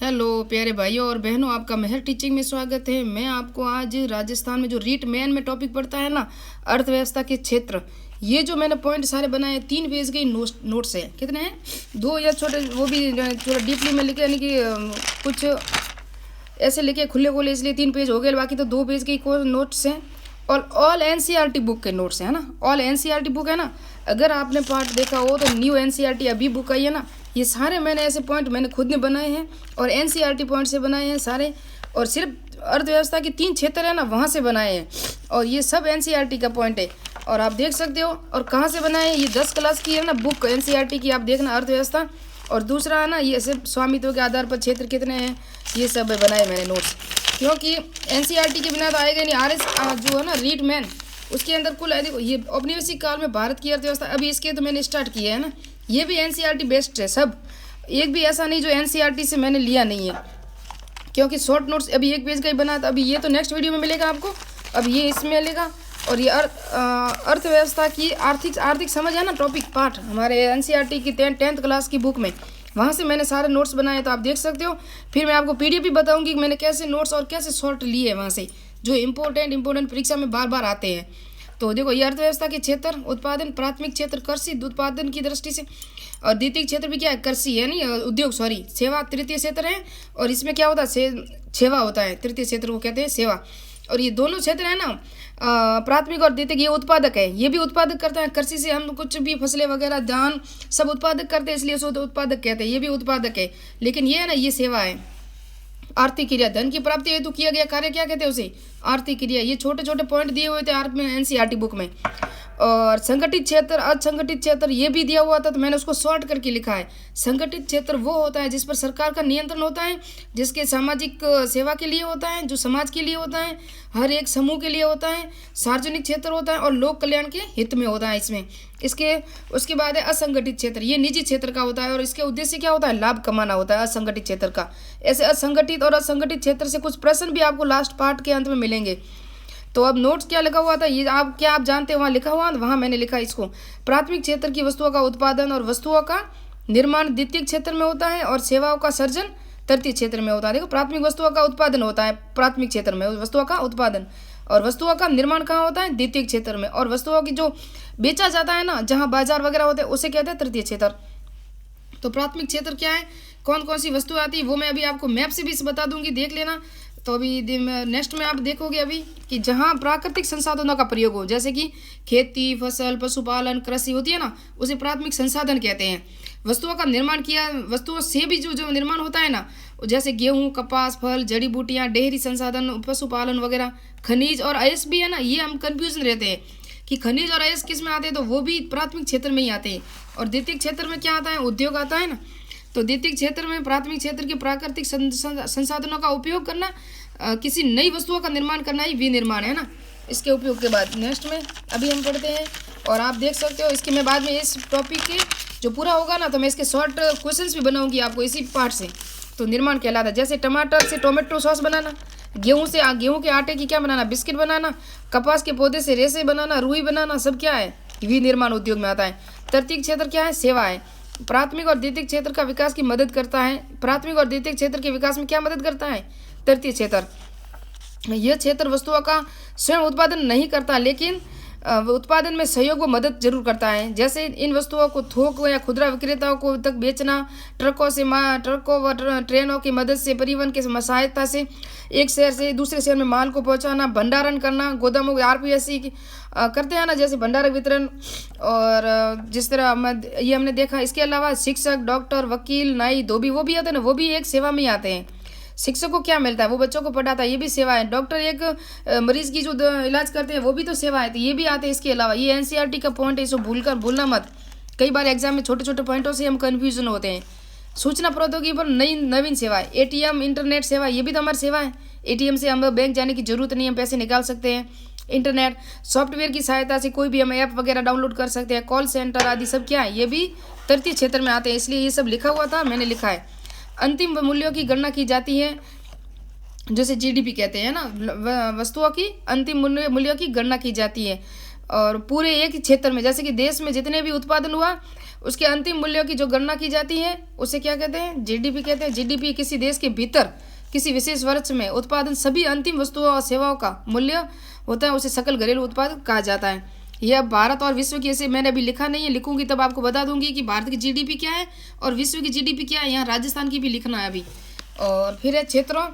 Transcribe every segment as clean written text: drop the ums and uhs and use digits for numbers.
Hello प्यारे भाइयों और बहनों, आपका मेहर टीचिंग में स्वागत है। मैं आपको आज राजस्थान में जो रीट मैन में टॉपिक पढ़ता है ना, अर्थव्यवस्था के क्षेत्र, ये जो मैंने पॉइंट सारे बनाए हैं, 3 पेज के नोट्स हैं। कितने हैं? 2 या छोटे, वो भी थोड़ा डीपली में लिखे, यानी कि कुछ ऐसे लिखे खुले खोले, इसलिए 3 पेज हो गए। बाकी तो 2 पेज के नोट्स हैं और ऑल एनसीईआरटी बुक के नोट्स हैं ना। ऑल एनसीईआरटी बुक है ना। अगर आपने पार्ट देखा हो तो न्यू एनसीईआरटी अभी बुक आई है ना, ये सारे मैंने ऐसे पॉइंट मैंने खुद ने बनाए हैं और एनसीईआरटी पॉइंट से बनाए हैं सारे। और सिर्फ अर्थव्यवस्था के 3 क्षेत्र है ना, वहाँ से बनाए हैं और ये सब एनसीईआरटी का पॉइंट है। और आप देख सकते हो। और कहाँ से बनाए हैं? ये 10 क्लास की है ना बुक एनसीईआरटी की, आप देखना अर्थव्यवस्था। और दूसरा है ना, ये सिर्फ स्वामित्व के आधार पर क्षेत्र कितने हैं, ये सब बनाए मैंने नोट्स, क्योंकि एनसीईआरटी के बिना तो आएगा नहीं। आरएस जो है ना रीट मैन, उसके अंदर कुल देखो, ये औपनिवेशिक काल में भारत की अर्थव्यवस्था, अभी इसके तो मैंने स्टार्ट किया है ना, ये भी एनसीईआरटी बेस्ड है सब। एक भी ऐसा नहीं जो एनसीईआरटी से मैंने लिया नहीं है, क्योंकि शॉर्ट नोट्स अभी 1 पेज का ही बना था। अभी ये तो नेक्स्ट वीडियो में मिलेगा आपको, अब ये इसमें मिलेगा। और ये अर्थव्यवस्था की आर्थिक समझ है ना, टॉपिक पार्ट हमारे एनसीईआरटी की 10th क्लास की बुक में, वहाँ से मैंने सारे नोट्स बनाए, तो आप देख सकते हो। फिर मैं आपको पीडीएफ भी बताऊंगी कि मैंने कैसे नोट्स और कैसे शॉर्ट लिए वहाँ से, जो इम्पोर्टेंट परीक्षा में बार बार आते हैं। तो देखो, ये अर्थव्यवस्था के क्षेत्र, उत्पादन, प्राथमिक क्षेत्र कृषि उत्पादन की दृष्टि से, और द्वितीय क्षेत्र भी क्या है, कृषि है नहीं, उद्योग, सॉरी, सेवा तृतीय क्षेत्र है। और इसमें क्या होता है, सेवा होता है, तृतीय क्षेत्र को कहते हैं सेवा। और ये दोनों क्षेत्र है ना, प्राथमिक और द्वितीय, ये उत्पादक है, ये भी उत्पादक करता है। कृषि से हम कुछ भी फसलें वगैरह, धान सब उत्पादक करते हैं, इसलिए उसको उत्पादक कहते हैं, ये भी उत्पादक है। लेकिन ये है ना, ये सेवा है। आर्थिक क्रिया, धन की प्राप्ति हेतु किया गया कार्य क्या कहते हैं उसे, आर्थिक क्रिया। ये छोटे छोटे पॉइंट दिए हुए थे आर्थ में, एनसीईआरटी बुक में। और संगठित क्षेत्र, असंगठित क्षेत्र, ये भी दिया हुआ था, तो मैंने उसको शॉर्ट करके लिखा है। संगठित क्षेत्र वो होता है जिस पर सरकार का नियंत्रण होता है, जिसके सामाजिक सेवा के लिए होता है, जो समाज के लिए होता है, हर एक समूह के लिए होता है। सार्वजनिक क्षेत्र होता है और लोक कल्याण के हित में होता है इसमें। उसके बाद है असंगठित क्षेत्र, ये निजी क्षेत्र का होता है और इसके उद्देश्य क्या होता है, लाभ कमाना होता है असंगठित क्षेत्र का। ऐसे असंगठित और असंगठित क्षेत्र से कुछ प्रश्न भी आपको लास्ट पार्ट के अंत में मिलेंगे। तो अब नोट्स क्या लिखा हुआ था, ये आप जानते हैं, वहाँ लिखा हुआ, वहाँ मैंने लिखा इसको। प्राथमिक क्षेत्र की वस्तुओं का उत्पादन और वस्तुओं का निर्माण द्वितीय क्षेत्र में होता है और सेवाओं का सर्जन तृतीय क्षेत्र में होता है। देखो, प्राथमिक वस्तुओं का उत्पादन होता है प्राथमिक क्षेत्र में, वस्तुओं का उत्पादन, और वस्तुओं का निर्माण कहाँ होता है, द्वितीय क्षेत्र में। और वस्तुओं की जो बेचा जाता है ना, जहाँ बाजार वगैरह होते हैं, उसे कहते हैं तृतीय क्षेत्र। तो प्राथमिक क्षेत्र क्या है, कौन कौन सी वस्तुएं आती है, वो मैं अभी आपको मैप से भी बता दूंगी, देख लेना। तो अभी नेक्स्ट में आप देखोगे अभी कि जहाँ प्राकृतिक संसाधनों का प्रयोग हो, जैसे कि खेती, फसल, पशुपालन, कृषि होती है ना, उसे प्राथमिक संसाधन कहते हैं। वस्तुओं का निर्माण किया, वस्तुओं से भी जो निर्माण होता है ना, जैसे गेहूँ, कपास, फल, जड़ी बूटियाँ, डेयरी संसाधन, पशुपालन वगैरह। खनिज और अयस्क भी है ना, ये हम कन्फ्यूजन रहते हैं कि खनिज और अयस्क किस में आते हैं, तो वो भी प्राथमिक क्षेत्र में ही आते हैं। और द्वितीय क्षेत्र में क्या आता है, उद्योग आता है ना। तो द्वितीय क्षेत्र में प्राथमिक क्षेत्र के प्राकृतिक संसाधनों का उपयोग करना, किसी नई वस्तुओं का निर्माण करना ही विनिर्माण है ना, इसके उपयोग के बाद। नेक्स्ट में अभी हम पढ़ते हैं और आप देख सकते हो, इसके मैं बाद में इस टॉपिक के जो पूरा होगा ना, तो मैं इसके शॉर्ट क्वेश्चंस भी बनाऊंगी आपको इसी पार्ट से। तो निर्माण कहलाता है, जैसे टमाटर से टोमेटो सॉस बनाना, गेहूँ के आटे की क्या बनाना, बिस्किट बनाना, कपास के पौधे से रेसे बनाना, रुई बनाना, सब क्या है, विनिर्माण उद्योग में आता है। तृतीय क्षेत्र क्या है, सेवा है। प्राथमिक और द्वितीय क्षेत्र का विकास की मदद करता है। प्राथमिक और द्वितीय क्षेत्र के विकास में क्या मदद करता है, तृतीय क्षेत्र। यह क्षेत्र वस्तुओं का स्वयं उत्पादन नहीं करता, लेकिन उत्पादन में सहयोग व मदद जरूर करता है। जैसे इन वस्तुओं को थोक या खुदरा विक्रेताओं को तक बेचना, ट्रकों व ट्रेनों की मदद से, परिवहन की सहायता से एक शहर से दूसरे शहर में माल को पहुंचाना, भंडारण करना, गोदामों के आरपीएससी करते हैं ना, जैसे भंडारक वितरण। और जिस तरह ये हमने देखा। इसके अलावा शिक्षक, डॉक्टर, वकील, नाई, धोबी, वो भी आते हैं ना, वो भी एक सेवा में ही आते हैं। शिक्षक को क्या मिलता है, वो बच्चों को पढ़ाता है, ये भी सेवा है। डॉक्टर एक मरीज की जो इलाज करते हैं, वो भी तो सेवा है, तो ये भी आते हैं। इसके अलावा ये एनसीईआरटी का पॉइंट है, इसको भूलना मत। कई बार एग्जाम में छोटे छोटे पॉइंटों से हम कन्फ्यूजन होते हैं। सूचना प्रौद्योगिकी पर नवीन सेवा है। एटीएम, इंटरनेट सेवा, ये भी तो हमारी सेवा है। एटीएम से हम बैंक जाने की जरूरत नहीं, हम पैसे निकाल सकते हैं। इंटरनेट सॉफ्टवेयर की सहायता से कोई भी हम ऐप वगैरह डाउनलोड कर सकते हैं। कॉल सेंटर आदि सब क्या है, ये भी तृतीय क्षेत्र में आते हैं, इसलिए ये सब लिखा हुआ था, मैंने लिखा है। अंतिम मूल्यों की गणना की जाती है, जैसे जीडीपी कहते हैं ना, वस्तुओं की अंतिम मूल्यों की गणना की जाती है। और पूरे एक ही क्षेत्र में, जैसे कि देश में जितने भी उत्पादन हुआ उसके अंतिम मूल्यों की जो गणना की जाती है उसे क्या कहते हैं, जीडीपी कहते हैं। जीडीपी किसी देश के भीतर किसी विशेष वर्ष में उत्पादन सभी अंतिम वस्तुओं और सेवाओं का मूल्य होता है, उसे सकल घरेलू उत्पाद कहा जाता है। यह भारत और विश्व की, ऐसे मैंने अभी लिखा नहीं है, लिखूंगी तब आपको बता दूंगी कि भारत की जीडीपी क्या है और विश्व की जीडीपी क्या है। यहाँ राजस्थान की भी लिखना है अभी। और फिर है क्षेत्रों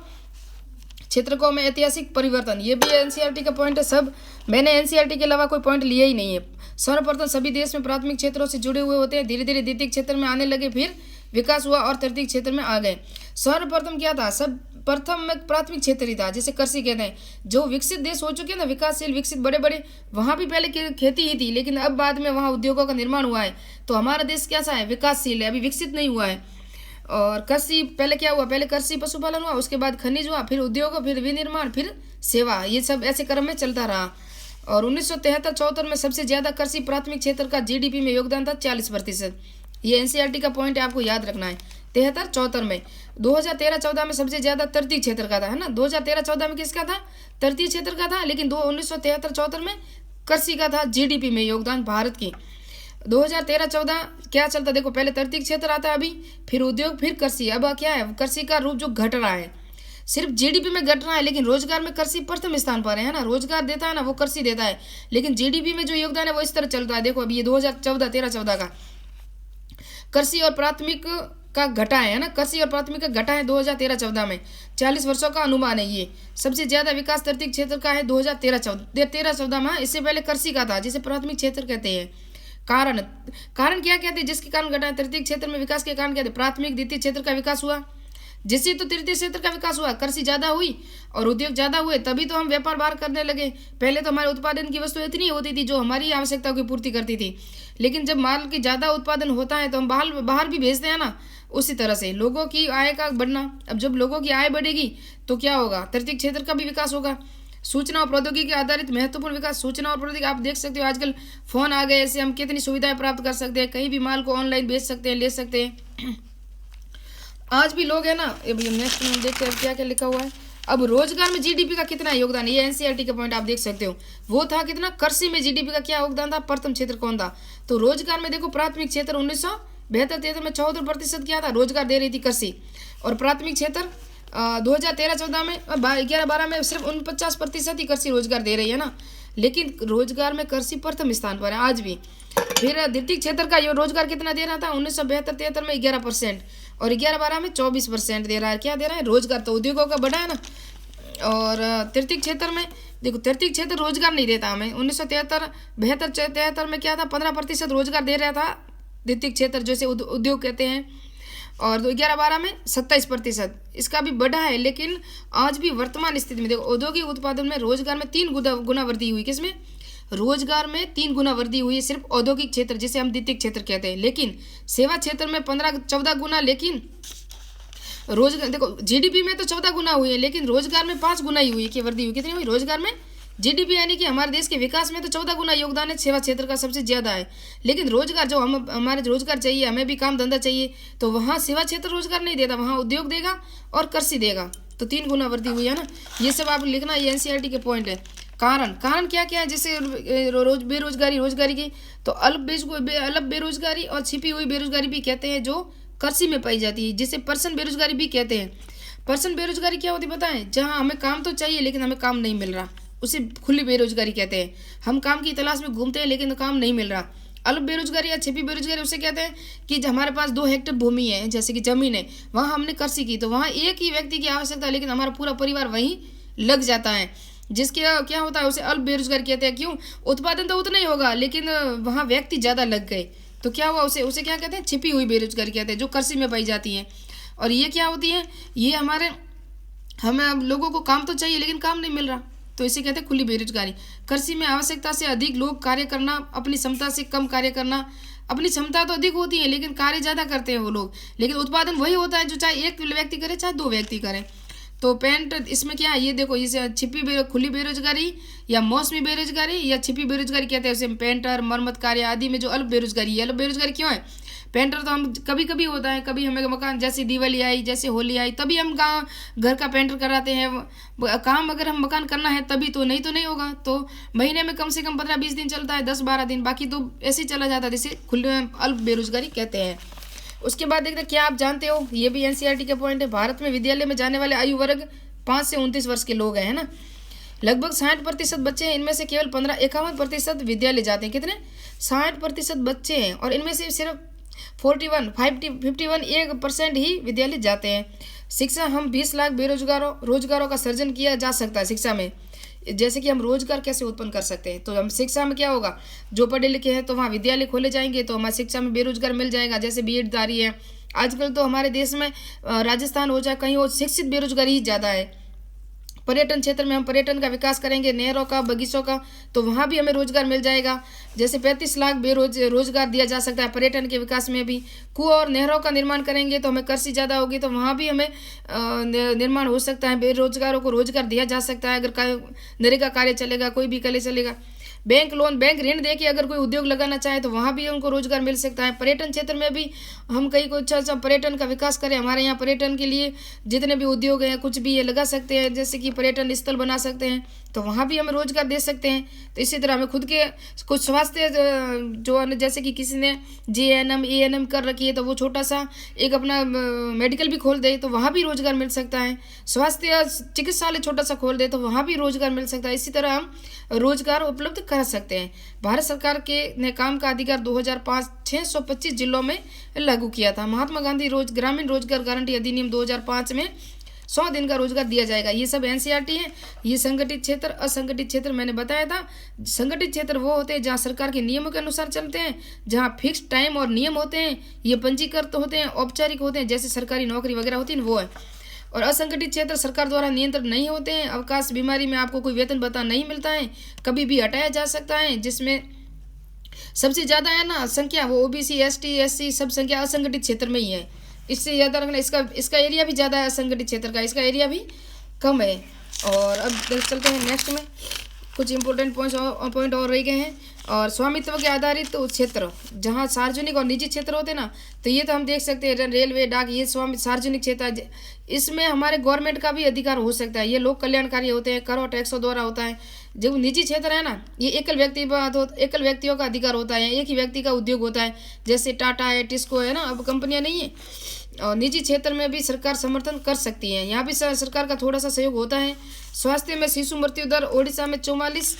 में ऐतिहासिक परिवर्तन, ये भी एनसीईआरटी का पॉइंट है। सब मैंने एनसीईआरटी के अलावा कोई पॉइंट लिया ही नहीं है। सर्वप्रथम सभी देश में प्राथमिक क्षेत्रों से जुड़े हुए होते हैं, धीरे धीरे द्वितीयक क्षेत्र में आने लगे, फिर विकास हुआ और तृतीयक क्षेत्र में आ गए। सर्वप्रथम क्या था, सब प्रथम में प्राथमिक क्षेत्र ही था, जिसे कृषि कहते हैं। जो विकसित देश हो चुके हैं ना, विकासशील विकसित बड़े बड़े, वहाँ भी पहले खेती ही थी, लेकिन अब बाद में वहाँ उद्योगों का निर्माण हुआ है। तो हमारा देश कैसा है, विकासशील है, अभी विकसित नहीं हुआ है। और कृषि पहले क्या हुआ, पहले कृषि पशुपालन हुआ, उसके बाद खनिज हुआ, फिर उद्योग, फिर विनिर्माण, फिर सेवा, ये सब ऐसे क्रम में चलता रहा। और 1973-74 में सबसे ज्यादा कृषि प्राथमिक क्षेत्र का जीडीपी में योगदान था 40%। ये एनसीईआरटी का पॉइंट है, आपको याद रखना है। 73-74 में 2013-14 में सबसे ज्यादा तृतीय क्षेत्र का था, है ना। 2013-14 में किसका था, तृतीय क्षेत्र का था, लेकिन 1973-74 में कृषि का था जीडीपी में योगदान भारत की। 2013-14 क्या चलता, देखो पहले तृतीय क्षेत्र आता है, अभी फिर उद्योग, फिर कृषि। अब क्या है, कृषि का रूप जो घट रहा है, सिर्फ जीडीपी में घट रहा है, लेकिन रोजगार में कृषि प्रथम स्थान पर है ना। रोजगार देता है ना वो कृषि देता है, लेकिन जीडीपी में जो योगदान है वो इस तरह चलता है। देखो अभी ये 2013-14 का कृषि और प्राथमिक का घटा है ना, कृषि और प्राथमिक का घटा है 2013-14 में। 40 वर्षों का अनुमान है ये। सबसे ज्यादा विकास तृतीय क्षेत्र का है 2013-14 में। इससे पहले कृषि का था, जिसे प्राथमिक क्षेत्र कहते हैं। कारण क्या कहते हैं जिसके कारण घटा है, तृतीय क्षेत्र में विकास के कारण कहते हैं प्राथमिक द्वितीय क्षेत्र का विकास हुआ, जिससे तो तृतीय क्षेत्र का विकास हुआ, कृषि ज्यादा हुई और उद्योग ज्यादा हुए, तभी तो हम व्यापार बाहर करने लगे। पहले तो हमारे उत्पादन की वस्तु इतनी होती थी जो हमारी आवश्यकताओं की पूर्ति करती थी, लेकिन जब माल की ज्यादा उत्पादन होता है तो हम बाहर भी भेजते हैं ना। उसी तरह से लोगों की आय का बढ़ना, अब जब लोगों की आय बढ़ेगी तो क्या होगा, तृतीय क्षेत्र का भी विकास होगा। सूचना और प्रौद्योगिकी आधारित महत्वपूर्ण विकास, सूचना और प्रौद्योगिकी, आप देख सकते हो आजकल फोन आ गए, ऐसे हम कितनी सुविधाएं प्राप्त कर सकते हैं, कहीं भी माल को ऑनलाइन बेच सकते हैं, ले सकते हैं। आज भी लोग है ना। अभी नेक्स्ट में देखते हैं क्या क्या लिखा हुआ है। अब रोजगार में जीडीपी का कितना योगदान है, ये एनसीईआरटी का पॉइंट आप देख सकते हो। वो था कितना, कृषि में जीडीपी का क्या योगदान था, प्रथम क्षेत्र कौन था। तो रोजगार में देखो प्राथमिक क्षेत्र 1972-73 में 74% क्या था, रोजगार दे रही थी कृषि। और प्राथमिक क्षेत्र 2013-14 में 11-12 में सिर्फ 49% ही कृषि रोजगार दे रही है ना, लेकिन रोजगार में कृषि प्रथम स्थान पर है आज भी। फिर द्वितीय क्षेत्र का रोजगार कितना दे रहा था, 1972-73 में 11% और 11-12 में 24% दे रहा है। क्या दे रहा है, रोजगार। तो उद्योगों का बढ़ा है ना। और तृतीय क्षेत्र में देखो, तृतीय क्षेत्र रोजगार नहीं देता हमें। 1973-73 में क्या था, 15% रोजगार दे रहा था द्वितीय क्षेत्र, जैसे उद्योग कहते हैं। और 11-12 में 27%, इसका भी बढ़ा है। लेकिन आज भी वर्तमान स्थिति में देखो, औद्योगिक उत्पादन में रोजगार में 3 गुना वृद्धि हुई। किसमें, रोजगार में 3 गुना वृद्धि हुई है, सिर्फ औद्योगिक क्षेत्र जिसे हम द्वितीय क्षेत्र कहते हैं। लेकिन सेवा क्षेत्र में 15-14 गुना, लेकिन रोजगार देखो जीडीपी में तो 14 गुना हुई है, लेकिन रोजगार में 5 गुना ही हुई कि वृद्धि हुई। कितनी हुई रोजगार में, जीडीपी यानी कि हमारे देश के विकास में तो 14 गुना योगदान है, सेवा क्षेत्र का सबसे ज्यादा है। लेकिन रोजगार जो हमारे रोजगार चाहिए, हमें भी काम धंधा चाहिए, तो वहाँ सेवा क्षेत्र रोजगार नहीं देता, वहाँ उद्योग देगा और कृषि देगा। तो 3 गुना वृद्धि हुई है ना। ये सब आप लिखना, ये एनसीईआरटी के पॉइंट है। कारण क्या क्या है, जैसे रोजगारी की, तो अल्प बेरोजगारी और छिपी हुई बेरोजगारी भी कहते हैं, जो कृषि में पाई जाती है, जिसे पर्सन बेरोजगारी भी कहते हैं। पर्सन बेरोजगारी क्या होती है बताएं, जहां हमें काम तो चाहिए लेकिन हमें काम नहीं मिल रहा, उसे खुली बेरोजगारी कहते हैं। हम काम की तलाश में घूमते हैं लेकिन काम नहीं मिल रहा। अल्प बेरोजगारी या छिपी बेरोजगारी उसे कहते हैं कि हमारे पास 2 हेक्टेयर भूमि है, जैसे कि जमीन है, वहां हमने कृषि की, तो वहां एक ही व्यक्ति की आवश्यकता है, लेकिन हमारा पूरा परिवार वहीं लग जाता है, जिसके क्या होता है, उसे अल्प बेरोजगारी कहते हैं। क्यों, उत्पादन तो उतना ही होगा लेकिन वहां व्यक्ति ज्यादा लग गए, तो क्या हुआ, उसे क्या कहते हैं, छिपी हुई बेरोजगारी कहते हैं, जो कृषि में पाई जाती है। और ये क्या होती है, ये हमें लोगों को काम तो चाहिए लेकिन काम नहीं मिल रहा, तो इसे कहते हैं खुली बेरोजगारी। कृषि में आवश्यकता से अधिक लोग कार्य करना, अपनी क्षमता से कम कार्य करना। अपनी क्षमता तो अधिक होती है लेकिन कार्य ज्यादा करते हैं वो लोग, लेकिन उत्पादन वही होता है जो चाहे एक व्यक्ति करे चाहे 2 व्यक्ति करें। तो पेंट इसमें क्या है, ये देखो, इसे खुली बेरोजगारी या मौसमी बेरोजगारी या छिपी बेरोजगारी कहते हैं। उसे पेंटर, मरम्मत कार्य आदि में जो अल्प बेरोजगारी है। अल्प बेरोजगारी क्यों है, पेंटर तो हम कभी कभी होता है, कभी हमें मकान जैसे दिवाली आई, जैसे होली आई, तभी हम गाँव घर का पेंटर कराते हैं। काम अगर हम मकान करना है तभी, तो नहीं होगा। तो महीने में कम से कम 15-20 दिन चलता है, 10-12 दिन, बाकी तो ऐसे ही चला जाता है, जिसे खुले अल्प बेरोजगारी कहते हैं। उसके बाद देखते हैं, क्या आप जानते हो, ये भी एनसीईआरटी का पॉइंट है, भारत में विद्यालय में जाने वाले आयु वर्ग 5 से 29 वर्ष के लोग हैं, है ना। लगभग 60% बच्चे हैं, इनमें से केवल 51% विद्यालय जाते हैं। कितने? 60% बच्चे हैं, और इनमें से सिर्फ 51% ही विद्यालय जाते हैं। शिक्षा, हम 20 लाख रोजगारों का सृजन किया जा सकता है शिक्षा में। जैसे कि हम रोजगार कैसे उत्पन्न कर सकते हैं, तो हम शिक्षा में क्या होगा, जो पढ़े लिखे हैं तो वहाँ विद्यालय खोले जाएंगे, तो हमारी शिक्षा में बेरोजगार मिल जाएगा। जैसे बीएडधारी है आजकल, तो हमारे देश में राजस्थान हो चाहे कहीं हो, शिक्षित बेरोजगारी ही ज़्यादा है। पर्यटन क्षेत्र में हम पर्यटन का विकास करेंगे, नहरों का, बगीचों का, तो वहाँ भी हमें रोजगार मिल जाएगा। जैसे 35 लाख रोजगार दिया जा सकता है पर्यटन के विकास में भी। कुआं और नहरों का निर्माण करेंगे तो हमें कृषि ज़्यादा होगी, तो वहाँ भी हमें निर्माण हो सकता है, बेरोजगारों को रोजगार दिया जा सकता है। अगर नरेगा कार्य चलेगा, कोई भी कार्य चलेगा। बैंक ऋण दे के अगर कोई उद्योग लगाना चाहे तो वहाँ भी उनको रोजगार मिल सकता है। पर्यटन क्षेत्र में भी हम कहीं को अच्छा पर्यटन का विकास करें। हमारे यहाँ पर्यटन के लिए जितने भी उद्योग हैं, कुछ भी ये लगा सकते हैं, जैसे कि पर्यटन स्थल बना सकते हैं, तो वहाँ भी हमें रोजगार दे सकते हैं। तो इसी तरह हमें खुद के कुछ स्वास्थ्य जो, जैसे कि किसी ने JNM ANM कर रखी है, तो वो छोटा सा एक अपना मेडिकल भी खोल दे तो वहाँ भी रोजगार मिल सकता है। स्वास्थ्य चिकित्सालय छोटा सा खोल दे तो वहाँ भी रोजगार मिल सकता है। इसी तरह हम रोजगार उपलब्ध कर सकते हैं। भारत सरकार के ने काम का अधिकार 2005 625 जिलों में लागू किया था। महात्मा गांधी ग्रामीण रोजगार गारंटी अधिनियम 2005 में 100 दिन का रोजगार दिया जाएगा। ये सब एनसीईआरटी है। ये संगठित क्षेत्र, असंगठित क्षेत्र मैंने बताया था। संगठित क्षेत्र वो होते हैं जहाँ सरकार के नियमों के अनुसार चलते हैं, जहाँ फिक्स टाइम और नियम होते हैं, ये पंजीकृत होते हैं, औपचारिक होते हैं, जैसे सरकारी नौकरी वगैरह होती है वो है। और असंगठित क्षेत्र सरकार द्वारा नियंत्रण नहीं होते हैं। अवकाश, बीमारी में आपको कोई वेतन भत्ता नहीं मिलता है, कभी भी हटाया जा सकता है। जिसमें सबसे ज़्यादा है ना संख्या, वो OBC ST SC सब संख्या असंगठित क्षेत्र में ही है। इससे याद रखना, इसका एरिया भी ज़्यादा है असंगठित क्षेत्र का, इसका एरिया भी कम है। और अब चलते हैं नेक्स्ट में, कुछ इंपॉर्टेंट पॉइंट और रह गए हैं। और स्वामित्व के आधारित तो क्षेत्र, जहाँ सार्वजनिक और निजी क्षेत्र होते हैं ना, तो ये तो हम देख सकते हैं रेलवे, डाक, ये सार्वजनिक क्षेत्र है। इसमें हमारे गवर्नमेंट का भी अधिकार हो सकता है। ये लोक कल्याणकारी होते हैं, कर और टैक्सों द्वारा होता है। जो निजी क्षेत्र है ना, ये एकल व्यक्तियों का अधिकार होता है, एक ही व्यक्ति का उद्योग होता है, जैसे टाटा है, टिस्को है ना, अब कंपनियां नहीं है। और निजी क्षेत्र में भी सरकार समर्थन कर सकती है, यहाँ भी सरकार का थोड़ा सा सहयोग होता है। स्वास्थ्य में शिशु मृत्यु दर ओडिशा में 44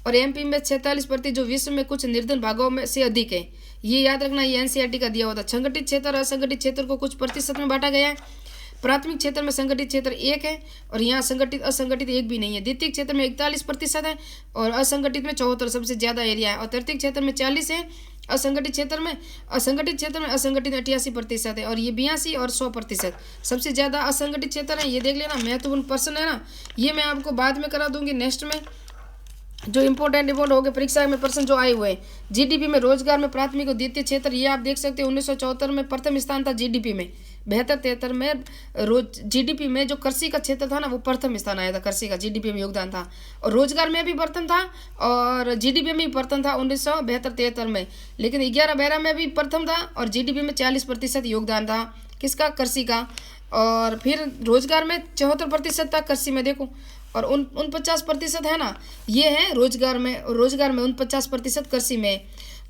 और MP में 46%, जो विश्व में कुछ निर्धन भागों में से अधिक है। ये याद रखना, ये एनसीईआरटी का दिया होता है। संगठित क्षेत्र और असंगठित क्षेत्र को कुछ प्रतिशत में बांटा गया है। प्राथमिक क्षेत्र में संगठित क्षेत्र 1 है, और यहाँ संगठित असंगठित 1 भी नहीं है। द्वितीय क्षेत्र में 41% है, और असंगठित में 74, सबसे ज्यादा एरिया है। और तृतीय क्षेत्र में 40 है, असंगठित क्षेत्र में 88% है, और ये 82 और 100%, सबसे ज्यादा असंगठित क्षेत्र है। ये देख लेना, महत्वपूर्ण प्रश्न है ना, ये मैं आपको बाद में करा दूंगी नेक्स्ट में। जो इंपॉर्टेंट हो गए परीक्षा में प्रश्न जो आए हुए हैं। GDP में रोजगार में प्राथमिक और द्वितीय क्षेत्र, ये आप देख सकते हैं 1974 में प्रथम स्थान था GDP में। 72-73 में GDP में जो कृषि का क्षेत्र था ना, वो प्रथम स्थान आया था, कृषि का GDP में योगदान था। और रोजगार में भी प्रथम था, और GDP में भी प्रथम था 1972-73 में। लेकिन 11-12 में भी प्रथम था, और GDP में 40% योगदान था किसका, कृषि का। और फिर रोजगार में 74% था कृषि में, देखो। और 49% है ना, ये है रोजगार में 49% कृषि में।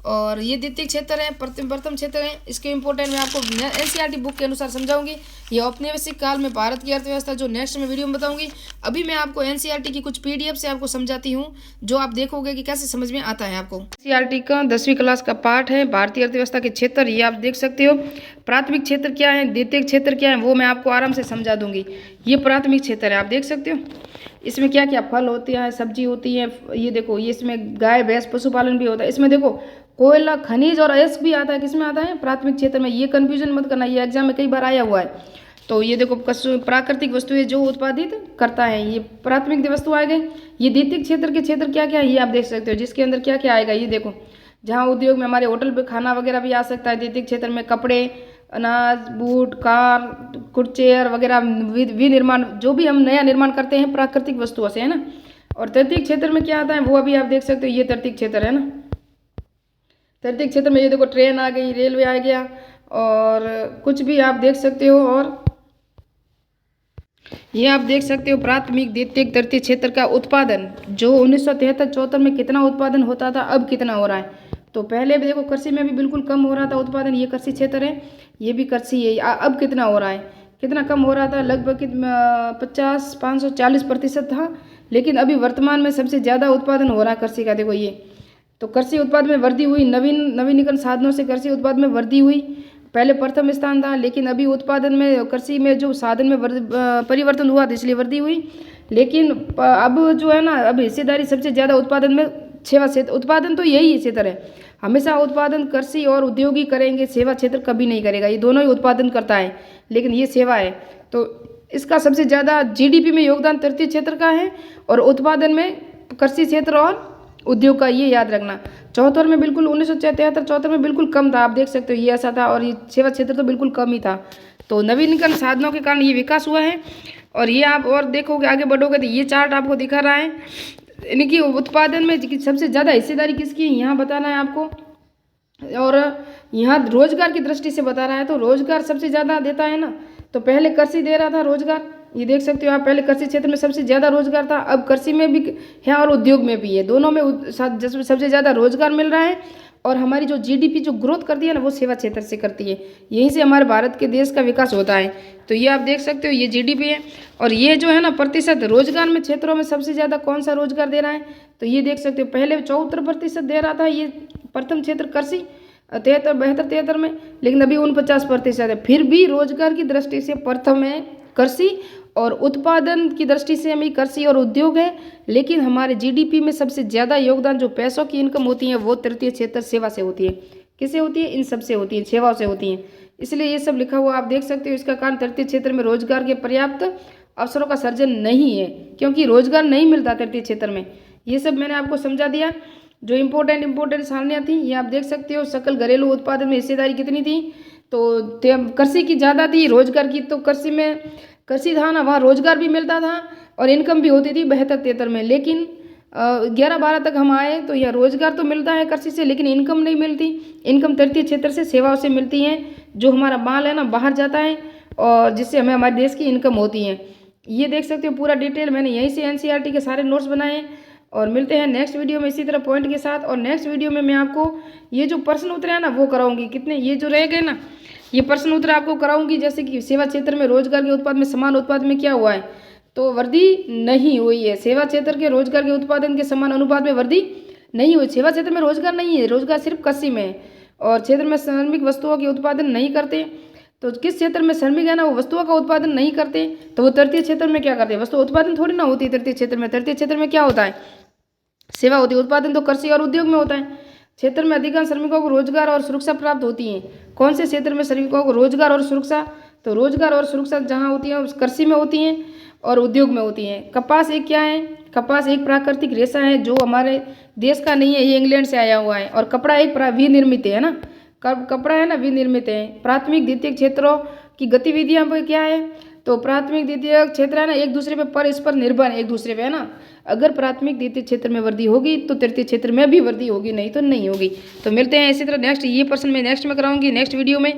और ये द्वितीय क्षेत्र है, प्रथम क्षेत्र है। इसके इंपॉर्टेंट मैं आपको एनसीईआरटी बुक के अनुसार समझाऊंगी। ये औपनिवेशिक काल में भारत की अर्थव्यवस्था, जो नेक्स्ट में वीडियो में बताऊंगी। अभी मैं आपको एनसीईआरटी की कुछ PDF से आपको समझाती हूँ, जो आप देखोगे कि कैसे समझ में आता है आपको। एनसीईआरटी का 10वीं क्लास का पार्ट है भारतीय अर्थव्यवस्था के क्षेत्र, ये आप देख सकते हो। प्राथमिक क्षेत्र क्या है, द्वितीय क्षेत्र क्या है, वो मैं आपको आराम से समझा दूंगी। ये प्राथमिक क्षेत्र है, आप देख सकते हो। इसमें क्या क्या फल होते हैं, सब्जी होती है, ये देखो। ये इसमें गाय भैंस पशुपालन भी होता है। इसमें देखो कोयला, खनिज और अयस्क भी आता है। किसमें आता है, प्राथमिक क्षेत्र में। ये कंफ्यूजन मत करना, ये एग्जाम में कई बार आया हुआ है। तो ये देखो, प्राकृतिक वस्तुएं जो उत्पादित करता है, ये प्राथमिक वस्तु आ गई। ये द्वितीय क्षेत्र के क्षेत्र क्या क्या है, ये आप देख सकते हो, जिसके अंदर क्या क्या आएगा। ये देखो, जहाँ उद्योग में हमारे होटल पे खाना वगैरह भी आ सकता है। द्वितीय क्षेत्र में कपड़े, अनाज, बूट, कार, चेयर वगैरह विनिर्माण, जो भी हम नया निर्माण करते हैं प्राकृतिक वस्तुओं से, है ना। और तृतीय क्षेत्र में क्या आता है, वो अभी आप देख सकते हो। ये तृतीय क्षेत्र है ना। तृतीय क्षेत्र में ये देखो, ट्रेन आ गई, रेलवे आ गया, और कुछ भी आप देख सकते हो। और ये आप देख सकते हो प्राथमिक द्वितीयक तृतीय क्षेत्र का उत्पादन जो 1973-74 में कितना उत्पादन होता था, अब कितना हो रहा है। तो पहले भी देखो कृषि में भी बिल्कुल कम हो रहा था उत्पादन, ये कृषि क्षेत्र है, ये भी कृषि है। अब कितना हो रहा है, कितना कम हो रहा था, लगभग 540% था, लेकिन अभी वर्तमान में सबसे ज़्यादा उत्पादन हो रहा है कृषि का। देखो ये तो कृषि उत्पाद में वृद्धि हुई, नवीनीकरण साधनों से कृषि उत्पाद में वृद्धि हुई। पहले प्रथम स्थान था, लेकिन अभी उत्पादन में कृषि में जो साधन में परिवर्तन हुआ था, इसलिए वृद्धि हुई। लेकिन अब जो है ना, अब हिस्सेदारी सबसे ज़्यादा उत्पादन में सेवा क्षेत्र, उत्पादन तो यही क्षेत्र है, हमेशा उत्पादन कृषि और उद्योग ही करेंगे, सेवा क्षेत्र कभी नहीं करेगा। ये दोनों ही उत्पादन करता है, लेकिन ये सेवा है। तो इसका सबसे ज़्यादा जीडीपी में योगदान तृतीय क्षेत्र का है, और उत्पादन में कृषि क्षेत्र और उद्योग का, ये याद रखना। 74 में बिल्कुल 1973-74 में बिल्कुल कम था, आप देख सकते हो ये ऐसा था, और ये सेवा क्षेत्र तो बिल्कुल कम ही था। तो नवीनीकरण साधनों के कारण ये विकास हुआ है। और ये आप और देखोगे, आगे बढ़ोगे तो ये चार्ट आपको दिखा रहा है, इनकी उत्पादन में सबसे ज़्यादा हिस्सेदारी किसकी है यहाँ बताना है आपको। और यहाँ रोजगार की दृष्टि से बता रहा है, तो रोजगार सबसे ज़्यादा देता है ना। तो पहले कृषि दे रहा था रोजगार, ये देख सकते हो आप, पहले कृषि क्षेत्र में सबसे ज़्यादा रोजगार था, अब कृषि में भी है और उद्योग में भी है, दोनों में सबसे ज़्यादा रोजगार मिल रहा है। और हमारी जो जीडीपी जो ग्रोथ करती है ना, वो सेवा क्षेत्र से करती है, यहीं से हमारे भारत के देश का विकास होता है। तो ये आप देख सकते हो, ये जीडीपी है। और ये जो है ना प्रतिशत रोजगार में क्षेत्रों में सबसे ज़्यादा कौन सा रोजगार दे रहा है, तो ये देख सकते हो, पहले 74% दे रहा था ये प्रथम क्षेत्र कृषि 73 में, लेकिन अभी 49% है। फिर भी रोजगार की दृष्टि से प्रथम है कृषि, और उत्पादन की दृष्टि से हमें कृषि और उद्योग है। लेकिन हमारे जीडीपी में सबसे ज़्यादा योगदान जो पैसों की इनकम होती है, वो तृतीय क्षेत्र सेवा से होती है। किससे होती है, इन सब से होती है, सेवाओं से होती है। इसलिए ये सब लिखा हुआ आप देख सकते हो। इसका कारण तृतीय क्षेत्र में रोजगार के पर्याप्त अवसरों का सर्जन नहीं है, क्योंकि रोजगार नहीं मिलता तृतीय क्षेत्र में। ये सब मैंने आपको समझा दिया। जो इम्पोर्टेंट सारणियाँ थी ये आप देख सकते हो। सकल घरेलू उत्पादन में हिस्सेदारी कितनी थी, तो कृषि की ज़्यादा थी, रोजगार की तो कृषि में कृषि था ना, वहाँ रोजगार भी मिलता था और इनकम भी होती थी 72-73 में। लेकिन 11-12 तक हम आए तो यह रोजगार तो मिलता है कृषि से, लेकिन इनकम नहीं मिलती। इनकम तृतीय क्षेत्र से सेवाओं से मिलती है, जो हमारा माल है ना बाहर जाता है, और जिससे हमें हमारे देश की इनकम होती है। ये देख सकते हो पूरा डिटेल मैंने यहीं से एनसीईआरटी के सारे नोट्स बनाए हैं। और मिलते हैं नेक्स्ट वीडियो में इसी तरह पॉइंट के साथ। और नेक्स्ट वीडियो में मैं आपको ये जो प्रश्न उत्तर है ना वो कराऊंगी, कितने ये जो रह गए ना, ये प्रश्न उत्तर आपको कराऊंगी। जैसे कि सेवा क्षेत्र में रोजगार के उत्पाद में समान उत्पाद में क्या हुआ है, तो वृद्धि नहीं हुई है। सेवा क्षेत्र के रोजगार के उत्पादन के समान अनुपात में वृद्धि नहीं हुई। सेवा क्षेत्र में रोजगार नहीं है, रोजगार सिर्फ कृषि में है। और क्षेत्र में श्रमिक वस्तुओं के उत्पादन नहीं करते, तो किस क्षेत्र में श्रमिक है ना वो वस्तुओं का उत्पादन नहीं करते, तो वो तृतीय क्षेत्र में क्या करते हैं, वस्तु उत्पादन थोड़ी ना होती है तृतीय क्षेत्र में। तृतीय क्षेत्र में क्या होता है, सेवा होती है। उत्पादन तो कृषि और उद्योग में होता है। क्षेत्र में अधिकांश श्रमिकों को रोजगार और सुरक्षा प्राप्त होती है। कौन से क्षेत्र में श्रमिकों को रोजगार और सुरक्षा, तो रोजगार और सुरक्षा जहाँ होती है कृषि में होती हैं और उद्योग में होती हैं। कपास एक क्या है, कपास एक प्राकृतिक रेशा है जो हमारे देश का नहीं है, ये इंग्लैंड से आया हुआ है। और कपड़ा एक विनिर्मित है ना, कपड़ा है ना विनिर्मित है। प्राथमिक द्वितीयक क्षेत्रों की गतिविधियाँ पर क्या है, तो प्राथमिक द्वितीयक क्षेत्र है ना एक दूसरे पे परस्पर निर्भर एक दूसरे पे है ना। अगर प्राथमिक द्वितीय क्षेत्र में वृद्धि होगी तो तृतीय क्षेत्र में भी वृद्धि होगी, नहीं तो नहीं होगी। तो मिलते हैं इसी तरह नेक्स्ट, ये प्रश्न मैं नेक्स्ट में कराऊंगी नेक्स्ट वीडियो में।